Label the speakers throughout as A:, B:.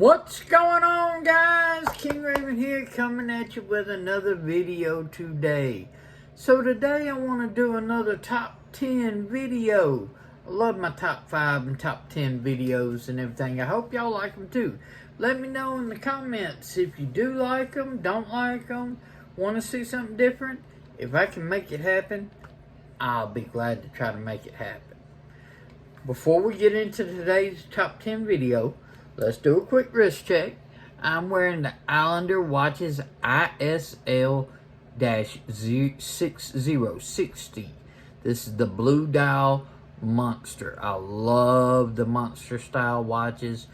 A: What's going on, guys? King Raven here, coming at you with another video today. So today I want to do another top 10 video. I love my top 5 and top 10 videos and everything. I hope y'all like them too. Let me know in the comments if you do like them, don't like them, want to see something different. If I can make it happen, I'll be glad to try to make it happen. Before we get into today's top 10 video, let's do a quick wrist check. I'm wearing the Islander Watches ISL-6060. This is the Blue Dial Monster. I love the Monster style watches.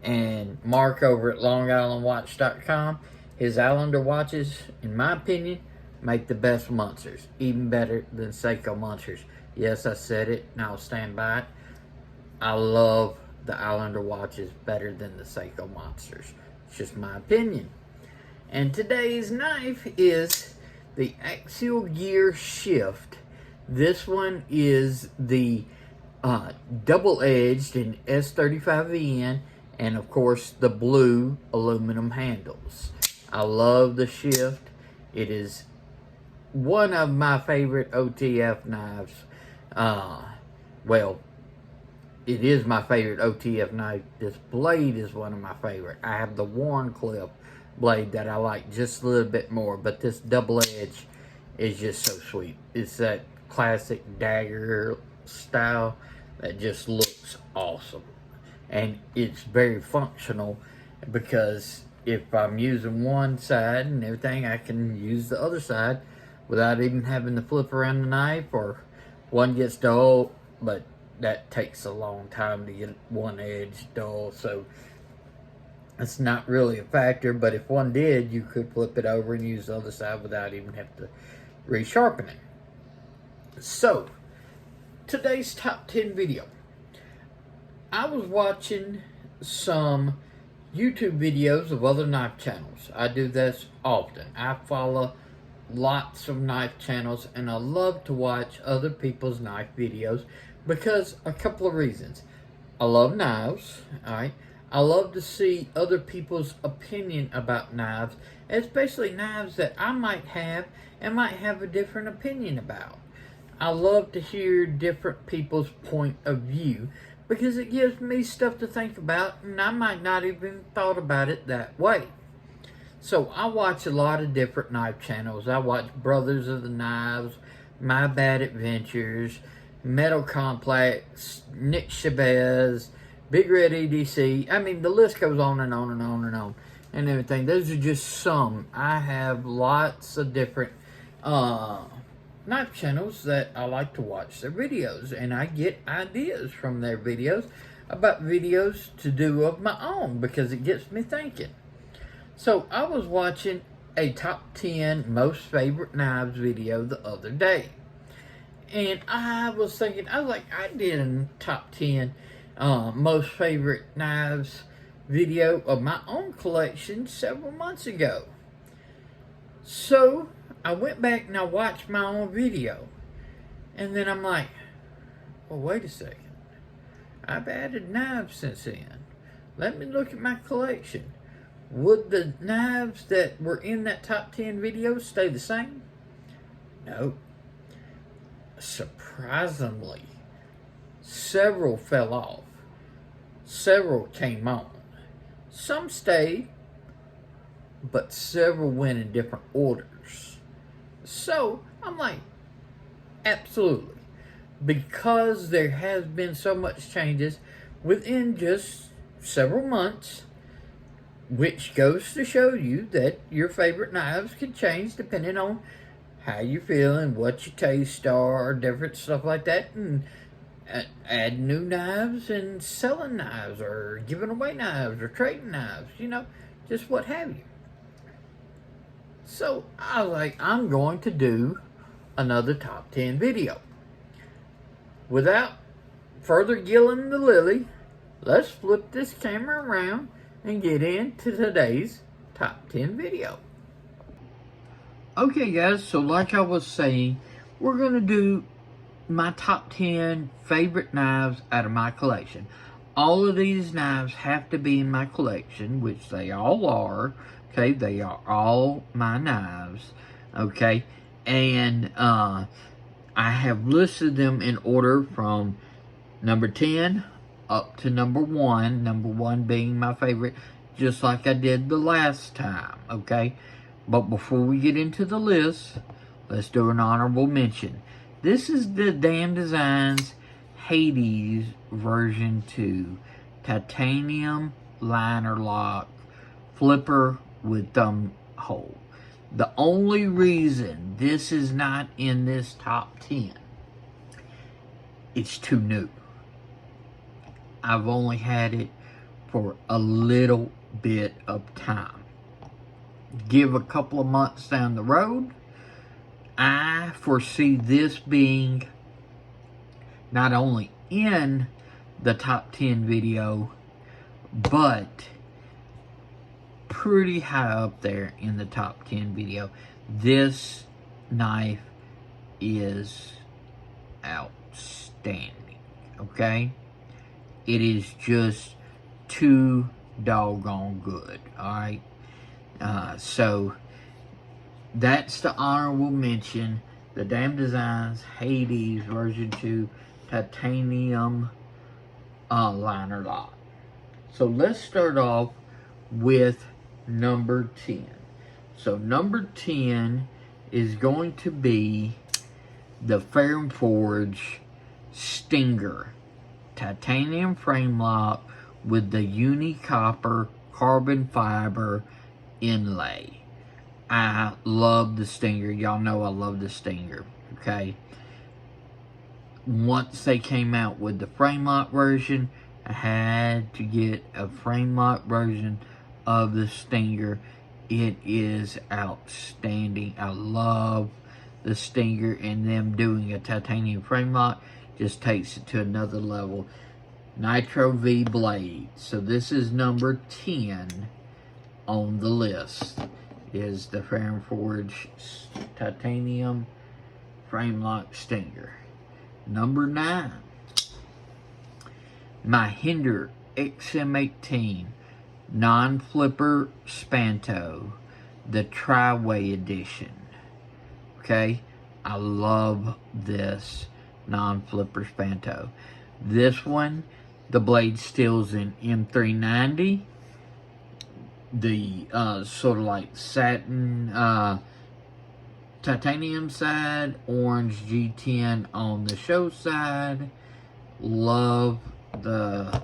A: And Mark over at LongIslandWatch.com, his Islander watches, in my opinion, make the best Monsters. Even better than Seiko Monsters. Yes, I said it, and I'll stand by it. I love the Islander watches better than the Seiko Monsters. It's just my opinion. And today's knife is the Axial Gear Shift. This one is the double-edged in S35VN, and of course the blue aluminum handles. I love the Shift. It is one of my favorite OTF knives. Well, it is my favorite OTF knife. This blade is one of my favorite. I have the Wharncliffe blade that I like just a little bit more, but this double edge is just so sweet. It's that classic dagger style that just looks awesome. And it's very functional because if I'm using one side and everything, I can use the other side without even having to flip around the knife, or one gets dull, but that takes a long time to get one edge dull, so it's not really a factor. But if one did, you could flip it over and use the other side without even having to resharpen it. So, today's top 10 video. I was watching some YouTube videos of other knife channels. I do this often. I follow lots of knife channels, and I love to watch other people's knife videos because a couple of reasons. I love knives, alright? I love to see other people's opinion about knives, especially knives that I might have and might have a different opinion about. I love to hear different people's point of view because it gives me stuff to think about, and I might not even thought about it that way. So I watch a lot of different knife channels. I watch Brothers of the Knives, My Bad Adventures, Metal Complex, Nick Chavez, Big Red EDC. I mean, the list goes on and on and on and on and everything. Those are just some. I have lots of different knife channels that I like to watch their videos, and I get ideas from their videos about videos to do of my own because it gets me thinking. So I was watching a top 10 most favorite knives video the other day. And I was thinking, I did a top 10 most favorite knives video of my own collection several months ago. So I went back and I watched my own video. And then I'm like, well, wait a second. I've added knives since then. Let me look at my collection. Would the knives that were in that top 10 video stay the same? No. Surprisingly, several fell off. Several came on. Some stayed, but several went in different orders. So, I'm like, absolutely. Because there has been so much changes within just several months, which goes to show you that your favorite knives can change depending on how you feel and what your taste are, different stuff like that, and add new knives and selling knives or giving away knives or trading knives, you know, just what have you. So I was like, I'm going to do another top 10 video. Without further gilling the lily, let's flip this camera around and get into today's top 10 video. Okay guys, so like I was saying, we're going to do my top 10 favorite knives out of my collection. all of these knives have to be in my collection, which they all are. Okay, they are all my knives. Okay, and I have listed them in order from number 10 up to number 1. Number 1 being my favorite, just like I did the last time. Okay, but before we get into the list, let's do an honorable mention. This is the Damn Designs Hades version 2 titanium liner lock flipper with thumb hole. The only reason this is not in this top 10, it's too new. I've only had it for a little bit of time. Give a couple of months down the road, I foresee this being not only in the top 10 video, but pretty high up there in the top 10 video. This knife is outstanding, okay? It is just too doggone good, alright? So, that's the honorable mention. The Damn Designs Hades version 2 titanium liner lock. So let's start off with number 10. So number 10 is going to be the Ferrum Forge Stinger titanium frame lock with the uni-copper carbon fiber inlay. I love the Stinger. Y'all know I love the Stinger, okay? Once they came out with the frame lock version, I had to get a frame lock version of the Stinger. It is outstanding. I love the Stinger, and them doing a titanium frame lock just takes it to another level. Nitro V blade. So this is number 10 on the list, is the Ferrum Forge titanium frame lock Stinger. Number 9, my Hinder XM18 non-flipper Spanto, the Tri-Way edition. Okay, I love this non-flipper Spanto. This one, the blade steel's in M390. The sort of like satin titanium side, orange G10 on the show side. Love the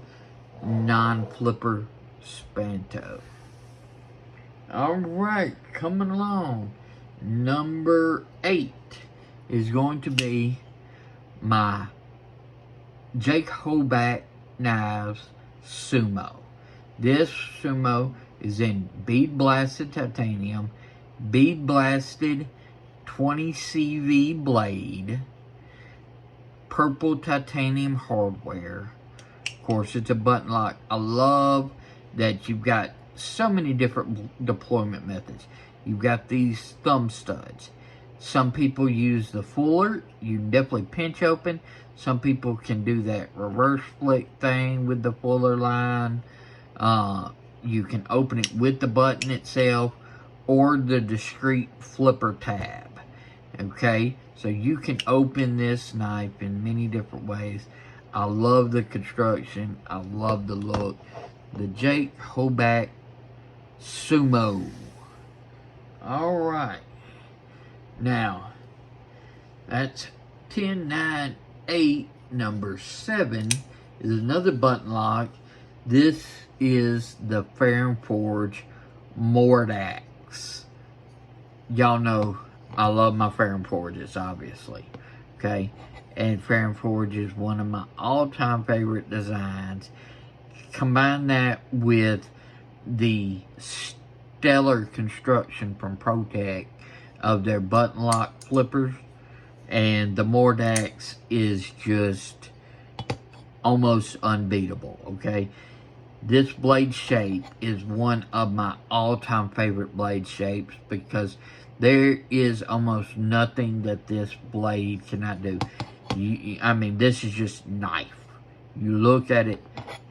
A: non-flipper Spanto. Alright, coming along. Number 8 is going to be my Jake Hoback Knives Sumo. This Sumo is in bead blasted titanium, bead blasted 20 CV blade, purple titanium hardware. Of course, it's a button lock. I love that you've got so many different deployment methods. You've got these thumb studs. Some people use the fuller. You can definitely pinch open. Some people can do that reverse flick thing with the fuller line. You can open it with the button itself or the discrete flipper tab. Okay, so you can open this knife in many different ways. I love the construction. I love the look. The Jake Hoback Sumo. Alright. Now, that's 10, 9, 8. Number 7 is another button lock. This is the Ferrum Forge Mordax. Y'all know I love my Ferrum Forges, obviously. Okay? And Ferrum Forge is one of my all-time favorite designs. Combine that with the stellar construction from ProTech of their button lock flippers, and the Mordax is just almost unbeatable, okay? This blade shape is one of my all-time favorite blade shapes because there is almost nothing that this blade cannot do. I mean, this is just knife. You look at it,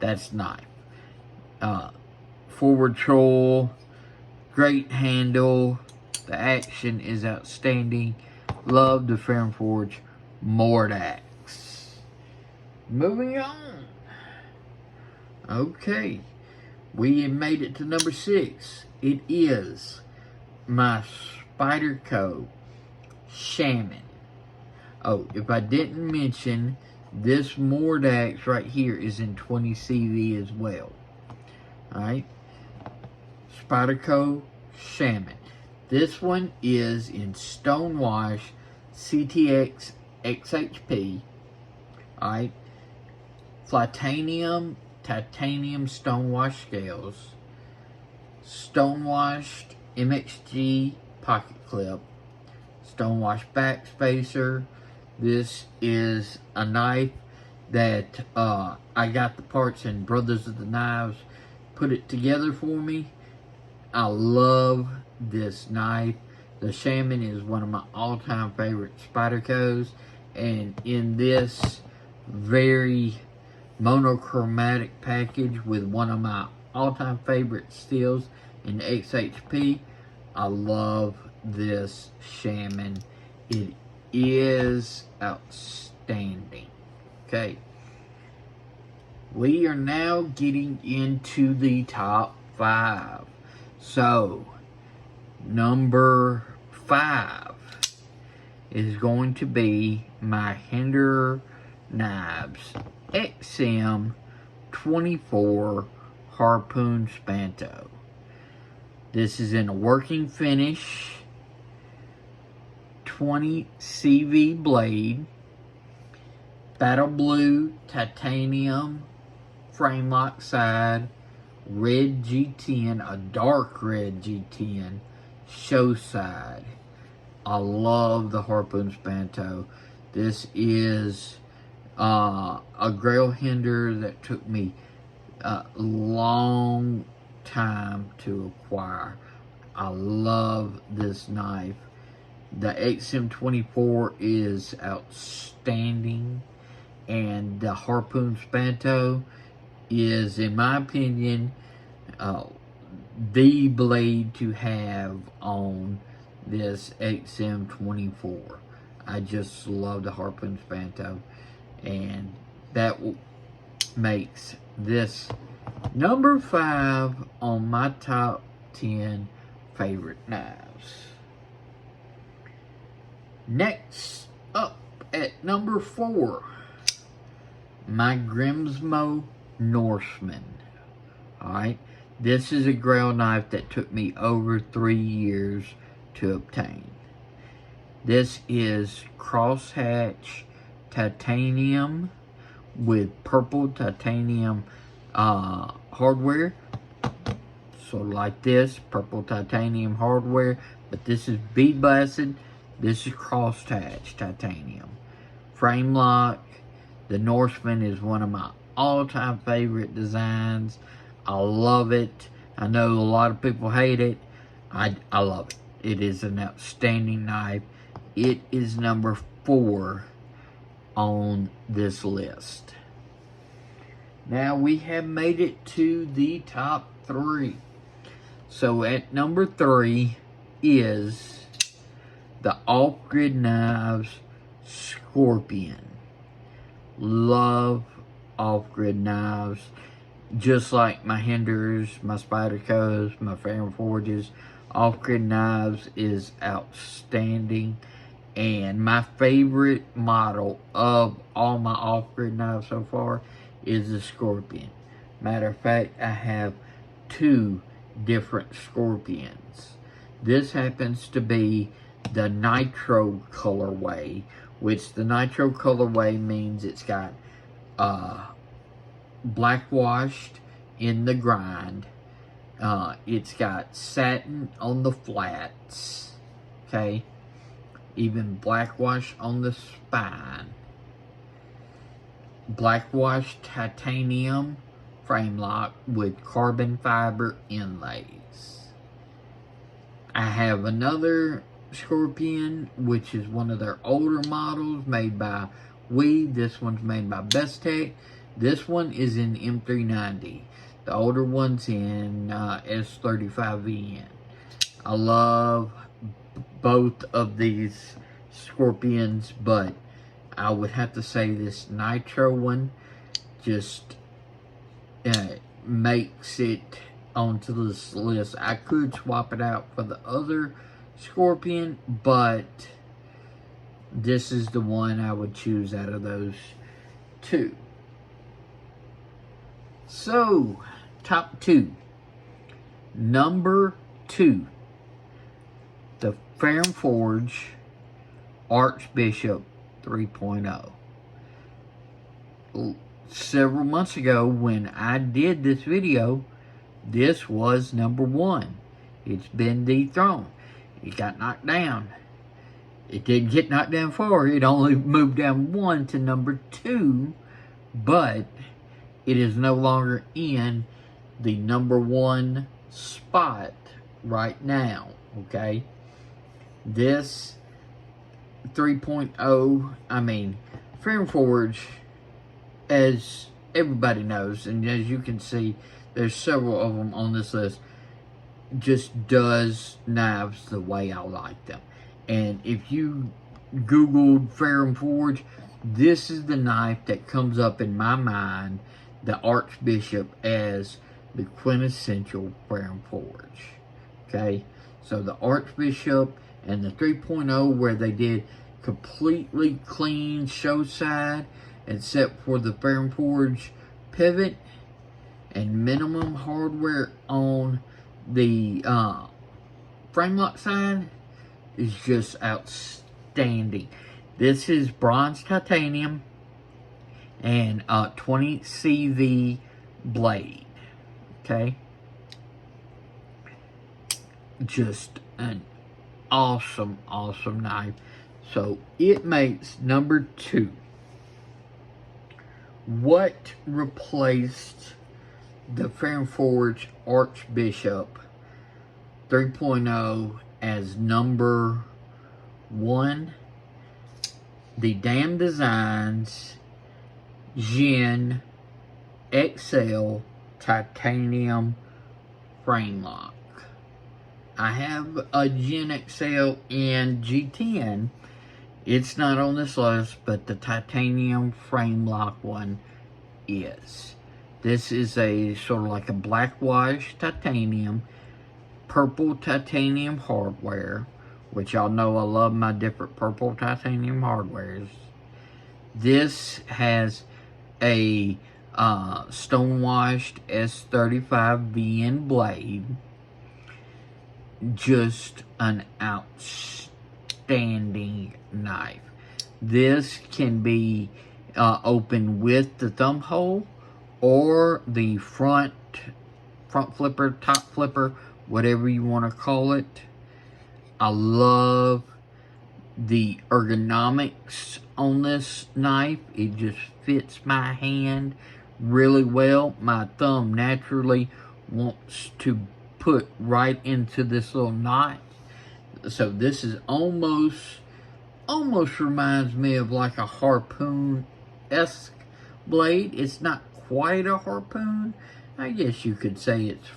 A: That's knife. Forward troll, great handle. The action is outstanding. Love the Ferrum Forge Mordax. Moving on. Okay. We have made it to number 6. It is my Spyderco Shaman. Oh, if I didn't mention, this Mordax right here is in 20 CV as well. Alright. Spyderco Shaman. This one is in Stonewash CTX XHP. Alright. Titanium Stonewash scales. Stonewashed MXG pocket clip. Stonewash backspacer. This is a knife that I got the parts and Brothers of the Knives put it together for me. I love this knife. The Shaman is one of my all-time favorite Spydercos, and in this very monochromatic package with one of my all-time favorite steels in XHP, I love this Shaman. It is outstanding. Okay. We are now getting into the top 5. So, number 5 is going to be my Hinderer Knives XM24 Harpoon Spanto. This is in a working finish, 20 CV blade, battle blue titanium frame lock side, red G10, a dark red G10 show side. I love the Harpoon Spanto. This is a Grail Hinder that took me a long time to acquire. I love this knife. The XM24 is outstanding, and the Harpoon Spanto is, in my opinion, the blade to have on this XM24. I just love the Harpoon Spanto, and that makes this number 5 on my top 10 favorite knives. Next up at number 4, my Grimsmo Norseman. Alright, this is a Grail knife that took me over 3 years to obtain. This is crosshatch titanium with purple titanium hardware. So like this, purple titanium hardware, but this is bead blasted. This is crosshatch titanium. Frame lock. The Norseman is one of my all-time favorite designs. I love it. I know a lot of people hate it. I love it. It is an outstanding knife. It is number 4 on this list. Now we have made it to the top 3. So at number 3 is the Off Grid Knives Scorpion. Love Off Grid Knives. Just like my Hinderers, my Spydercos, my Ferrum Forges, Off Grid Knives is outstanding. And my favorite model of all my Off Grid knives so far is the Scorpion. Matter of fact, I have 2 different Scorpions. This happens to be the Nitro colorway, which the Nitro colorway means it's got black washed in the grind. It's got satin on the flats. Okay. Even black wash on the spine. Black wash titanium frame lock with carbon fiber inlays. I have another Scorpion, which is one of their older models made by WE. This one's made by Bestech. This one is in M390. The older one's in S35VN. I love both of these Scorpions, but I would have to say this Nitro one just makes it onto this list. I could swap it out for the other Scorpion, but this is the one I would choose out of those two. So, top 2. Number 2, the Ferrum Forge Archbishop 3.0. Several months ago when I did this video, this was number 1. It's been dethroned. It got knocked down. It didn't get knocked down far. It only moved down 1 to number 2, but it is no longer in the number 1 spot right now, okay? This 3.0, I mean, Ferrum Forge, as everybody knows, and as you can see, there's several of them on this list, just does knives the way I like them. And if you Googled Ferrum Forge, this is the knife that comes up in my mind, the Archbishop, as the quintessential Ferrum Forge. Okay? So the Archbishop and the 3.0, where they did completely clean show side, except for the Ferrum Forge pivot and minimum hardware on the frame lock side, is just outstanding. This is bronze titanium and 20 CV blade. Okay, just an awesome knife. So it makes number 2. What replaced the Ferrum Forge Archbishop 3.0 as number 1? The Damn Designs Gen XL titanium frame lock. I have a Gen XL and G10. It's not on this list, but the titanium frame lock one is. This is a sort of like a black wash titanium, purple titanium hardware, which y'all know I love my different purple titanium hardwares. This has a stonewashed S35VN blade. Just an outstanding knife. This can be opened with the thumb hole or the front flipper, top flipper, whatever you want to call it. I love the ergonomics on this knife. It just fits my hand really well. My thumb naturally wants to put right into this little knot. So this is almost reminds me of like a harpoon-esque blade. It's not quite a harpoon. I guess you could say it's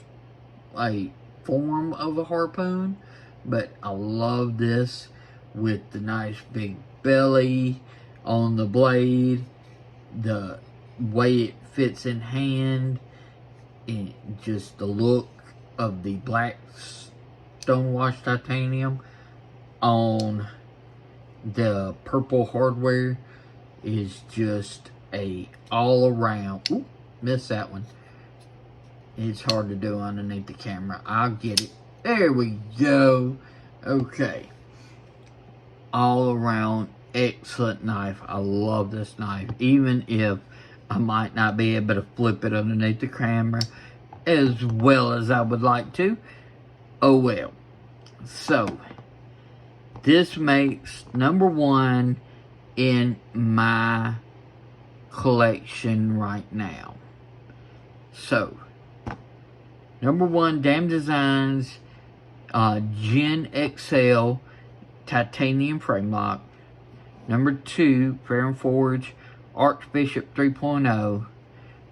A: a form of a harpoon, but I love this with the nice big belly on the blade, the way it fits in hand, and just the look of the black stonewashed titanium on the purple hardware is just a all around. Ooh, missed that one. It's hard to do underneath the camera. I'll get it. There we go. Okay. All around excellent knife. I love this knife. Even if I might not be able to flip it underneath the camera as well as I would like to. Oh well. So, this makes number 1 in my collection right now. So, number 1, Damn Designs Gen XL titanium frame lock. Number 2, Ferrum Forge Archbishop 3.0.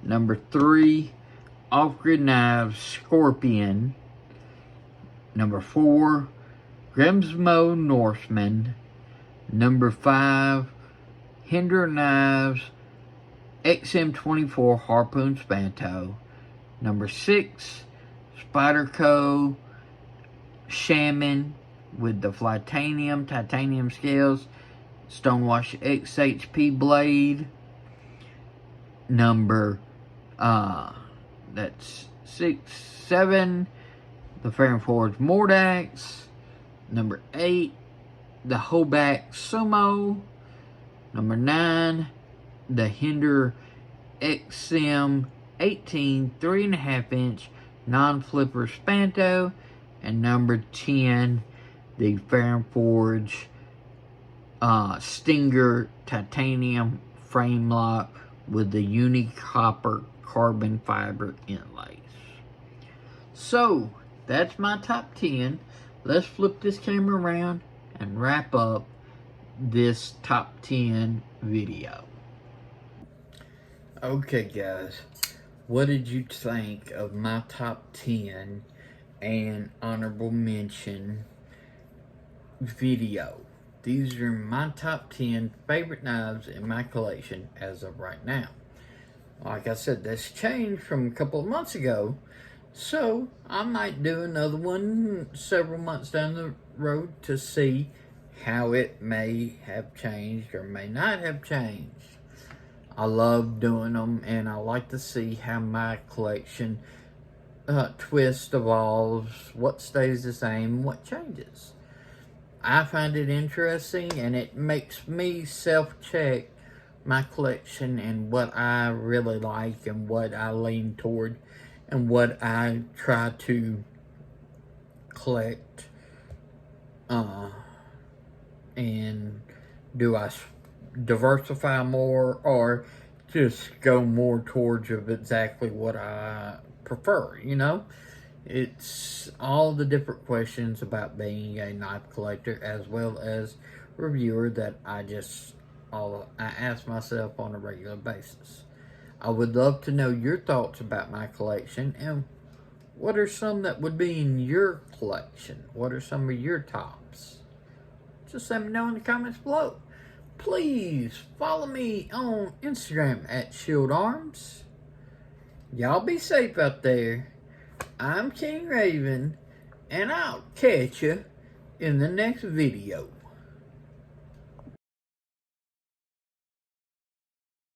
A: Number 3, Off-Grid Knives Scorpion. Number 4, Grimsmo Norseman. Number 5, Hinder Knives XM24 Harpoon Spanto. Number 6, Spyderco Shaman with the titanium scales, Stonewash XHP blade. Number that's 6, 7, the Fair & Forge Mordax. Number 8, the Hoback Sumo. Number 9, the Hinder XM 18 3.5 inch non-flipper Spanto. And number 10, the Fair & Forge Stinger titanium frame lock with the unique copper carbon fiber inlays. So that's my top 10. Let's flip this camera around and wrap up this top 10 video. Okay guys, what did you think of my top 10 and honorable mention video? These are my top 10 favorite knives in my collection as of right now. Like I said, this changed from a couple of months ago, so I might do another one several months down the road to see how it may have changed or may not have changed. I love doing them, and I like to see how my collection twists, evolves, what stays the same, what changes. I find it interesting, and it makes me self-check my collection and what I really like and what I lean toward and what I try to collect. And do I diversify more or just go more towards of exactly what I prefer, you know? It's all the different questions about being a knife collector as well as reviewer that I ask myself on a regular basis. I would love to know your thoughts about my collection, and what are some that would be in your collection? What are some of your tops? Just let me know in the comments below. Please follow me on Instagram at Shield Arms. Y'all be safe out there. I'm King Raven, and I'll catch you in the next video.